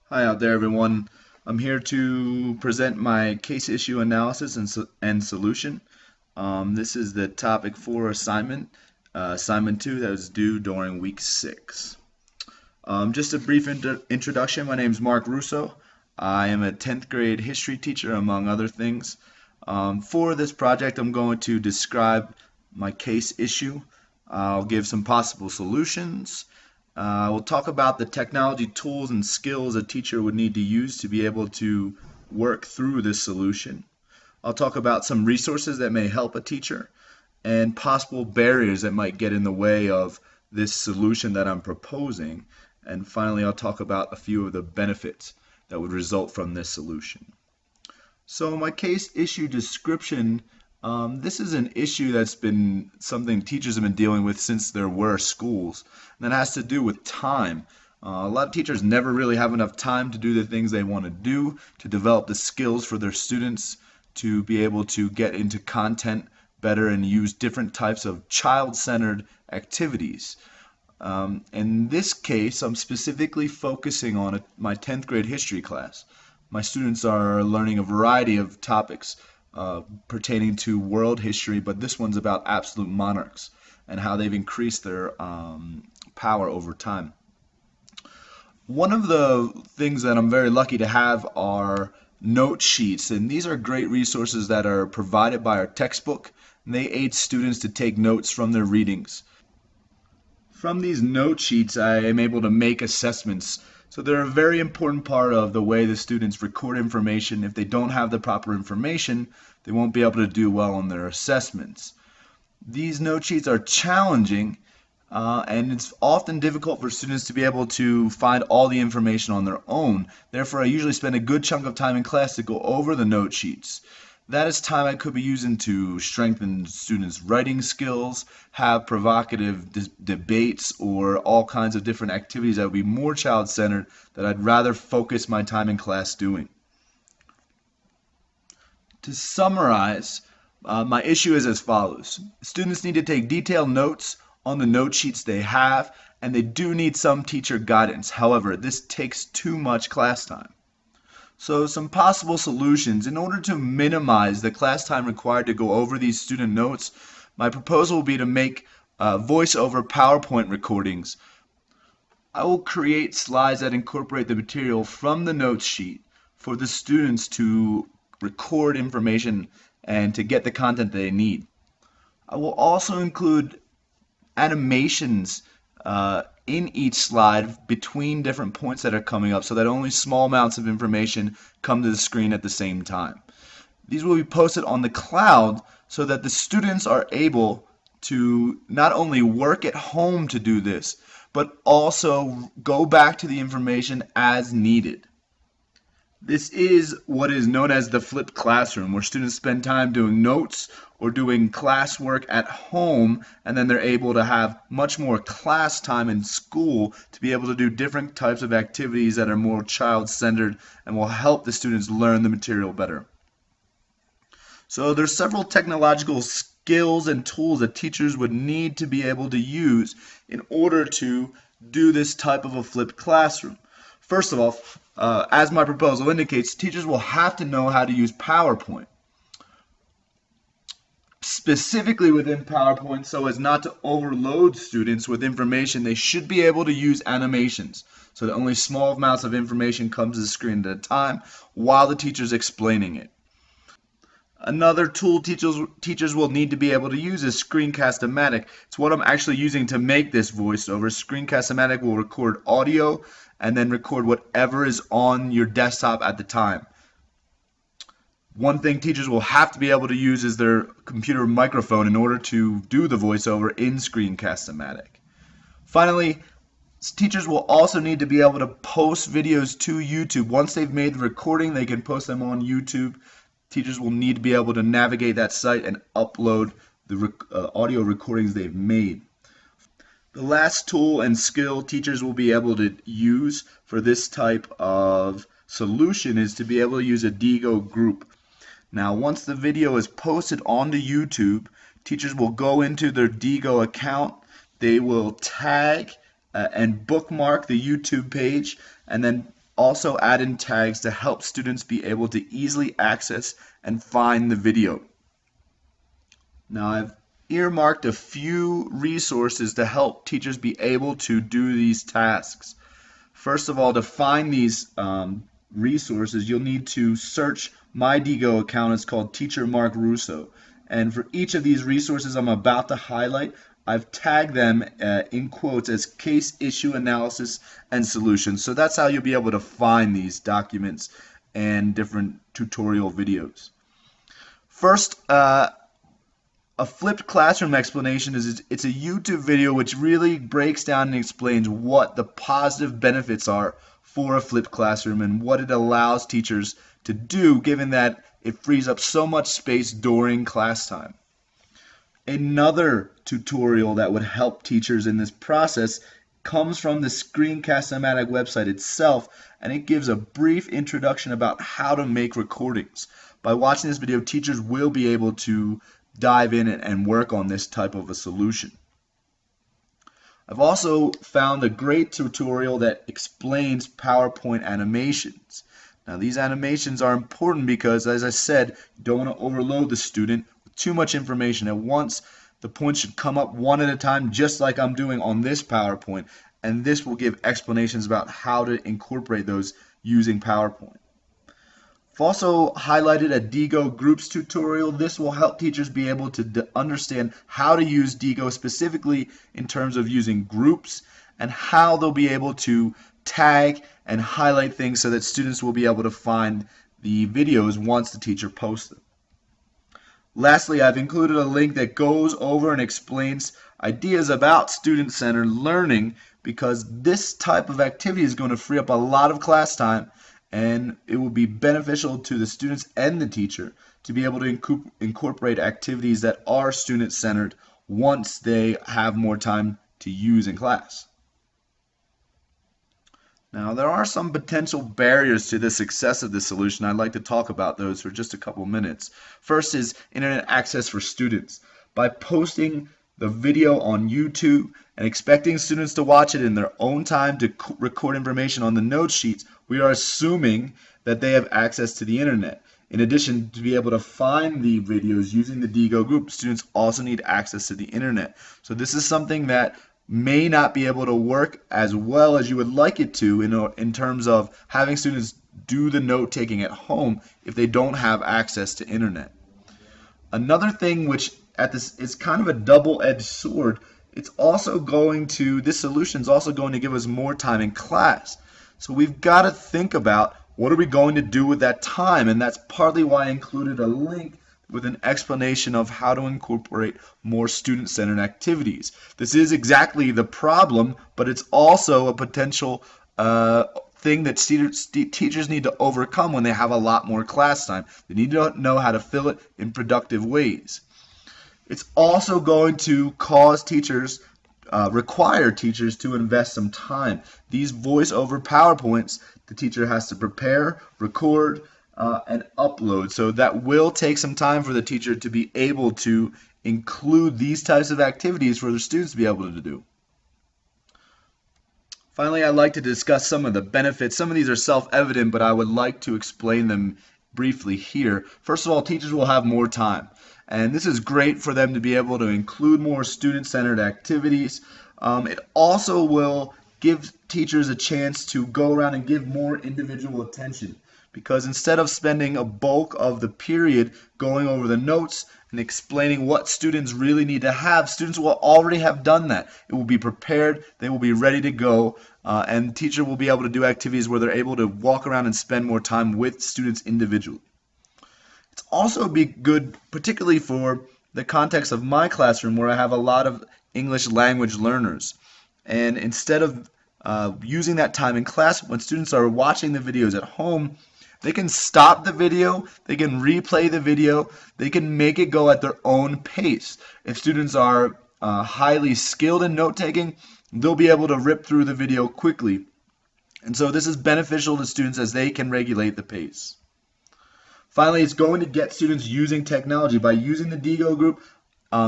Hi out there, everyone. I'm here to present my case issue analysis and solution. This is the topic 4 assignment, assignment 2 that was due during week 6. Just a brief introduction. My name is Mark Russo. I am a 10th grade history teacher, among other things. For this project, I'm going to describe my case issue. I'll give some possible solutions. We'll talk about the technology tools and skills a teacher would need to use to be able to work through this solution. I'll talk about some resources that may help a teacher and possible barriers that might get in the way of this solution that I'm proposing. And finally, I'll talk about a few of the benefits that would result from this solution. So my case issue description, this is an issue that's been something teachers have been dealing with since there were schools. And that has to do with time. A lot of teachers never really have enough time to do the things they want to do, to develop the skills for their students, to be able to get into content better and use different types of child-centered activities. In this case, I'm specifically focusing on my 10th grade history class. My students are learning a variety of topics pertaining to world history, but this one's about absolute monarchs and how they've increased their power over time. One of the things that I'm very lucky to have are note sheets, and these are great resources that are provided by our textbook, and they aid students to take notes from their readings. From these note sheets, I am able to make assessments. So they're a very important part of the way the students record information. If they don't have the proper information, they won't be able to do well on their assessments. These note sheets are challenging, and it's often difficult for students to be able to find all the information on their own. Therefore, I usually spend a good chunk of time in class to go over the note sheets. That is time I could be using to strengthen students' writing skills, have provocative debates, or all kinds of different activities that would be more child-centered that I'd rather focus my time in class doing. To summarize, my issue is as follows. Students need to take detailed notes on the note sheets they have, and they do need some teacher guidance. However, this takes too much class time. So some possible solutions. In order to minimize the class time required to go over these student notes, my proposal will be to make voice-over PowerPoint recordings. I will create slides that incorporate the material from the notes sheet for the students to record information and to get the content they need. I will also include animations in each slide between different points that are coming up so that only small amounts of information come to the screen at the same time. These will be posted on the cloud so that the students are able to not only work at home to do this, but also go back to the information as needed. This is what is known as the flipped classroom, where students spend time doing notes or doing classwork at home, and then they're able to have much more class time in school to be able to do different types of activities that are more child-centered and will help the students learn the material better. So there's several technological skills and tools that teachers would need to be able to use in order to do this type of a flipped classroom. First of all, as my proposal indicates, teachers will have to know how to use PowerPoint. Specifically within PowerPoint, so as not to overload students with information, they should be able to use animations so that only small amounts of information comes to the screen at a time while the teacher is explaining it. Another tool teachers will need to be able to use is Screen-Cast-O-Matic. It's what I'm actually using to make this voiceover. Screen-Cast-O-Matic will record audio and then record whatever is on your desktop at the time. One thing teachers will have to be able to use is their computer microphone in order to do the voiceover in Screen-Cast-O-Matic. Finally, teachers will also need to be able to post videos to YouTube. Once they've made the recording, they can post them on YouTube. Teachers will need to be able to navigate that site and upload the audio recordings they've made. The last tool and skill teachers will be able to use for this type of solution is to be able to use a Diigo group. Now, once the video is posted onto YouTube, teachers will go into their Diigo account, they will tag and bookmark the YouTube page, and then also add in tags to help students be able to easily access and find the video. Now I've earmarked a few resources to help teachers be able to do these tasks. First of all, to find these resources, you'll need to search my Diigo account. It's called Teacher Mark Russo. And for each of these resources I'm about to highlight, I've tagged them in quotes as case, issue, analysis, and solution. So that's how you'll be able to find these documents and different tutorial videos. First, a flipped classroom explanation it's a YouTube video which really breaks down and explains what the positive benefits are for a flipped classroom and what it allows teachers to do, given that it frees up so much space during class time. Another tutorial that would help teachers in this process comes from the Screen-Cast-O-Matic website itself, and it gives a brief introduction about how to make recordings. By watching this video, teachers will be able to dive in and work on this type of a solution. I've also found a great tutorial that explains PowerPoint animations. Now these animations are important because, as I said, you don't want to overload the student with too much information at once. The points should come up one at a time, just like I'm doing on this PowerPoint, and this will give explanations about how to incorporate those using PowerPoint. I've also highlighted a Diigo Groups tutorial. This will help teachers be able to understand how to use Diigo specifically in terms of using groups and how they'll be able to tag and highlight things so that students will be able to find the videos once the teacher posts them. Lastly, I've included a link that goes over and explains ideas about student-centered learning, because this type of activity is going to free up a lot of class time, and it will be beneficial to the students and the teacher to be able to incorporate activities that are student-centered once they have more time to use in class. Now, there are some potential barriers to the success of this solution. I'd like to talk about those for just a couple minutes. First is internet access for students. By posting the video on YouTube and expecting students to watch it in their own time to record information on the note sheets, we are assuming that they have access to the internet. In addition, to be able to find the videos using the Diigo group, students also need access to the internet. So this is something that may not be able to work as well as you would like it to in terms of having students do the note taking at home if they don't have access to internet. Another thing which is kind of a double-edged sword, this solution is also going to give us more time in class. So we've got to think about what are we going to do with that time, and that's partly why I included a link with an explanation of how to incorporate more student-centered activities. This is exactly the problem, but it's also a potential thing that teachers need to overcome when they have a lot more class time. They need to know how to fill it in productive ways. It's also going to cause teachers, require teachers to invest some time. These voice-over PowerPoints, the teacher has to prepare, record, and upload. So that will take some time for the teacher to be able to include these types of activities for the students to be able to do. Finally, I'd like to discuss some of the benefits. Some of these are self-evident, but I would like to explain them briefly here. First of all, teachers will have more time. And this is great for them to be able to include more student-centered activities. It also will give teachers a chance to go around and give more individual attention, because instead of spending a bulk of the period going over the notes and explaining what students really need to have, students will already have done that. It will be prepared, they will be ready to go, and the teacher will be able to do activities where they're able to walk around and spend more time with students individually. It's also be good, particularly for the context of my classroom where I have a lot of English language learners. And instead of using that time in class, when students are watching the videos at home, they can stop the video, they can replay the video, they can make it go at their own pace. If students are highly skilled in note-taking, they'll be able to rip through the video quickly. And so this is beneficial to students as they can regulate the pace. Finally, it's going to get students using technology. By using the Diigo group,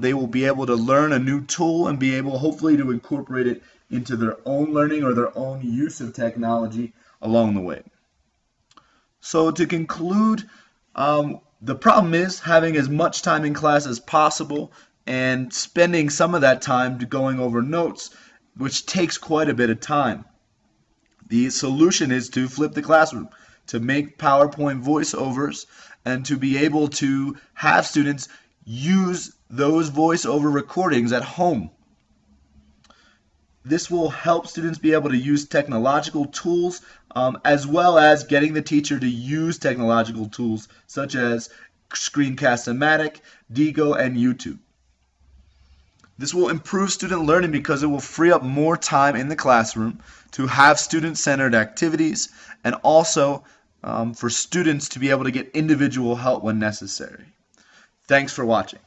they will be able to learn a new tool and be able hopefully to incorporate it into their own learning or their own use of technology along the way. So to conclude, the problem is having as much time in class as possible and spending some of that time going over notes, which takes quite a bit of time. The solution is to flip the classroom, to make PowerPoint voiceovers, and to be able to have students use those voiceover recordings at home. This will help students be able to use technological tools, as well as getting the teacher to use technological tools such as Screen-Cast-O-Matic, Diigo, and YouTube. This will improve student learning because it will free up more time in the classroom to have student-centered activities, and also for students to be able to get individual help when necessary. Thanks for watching.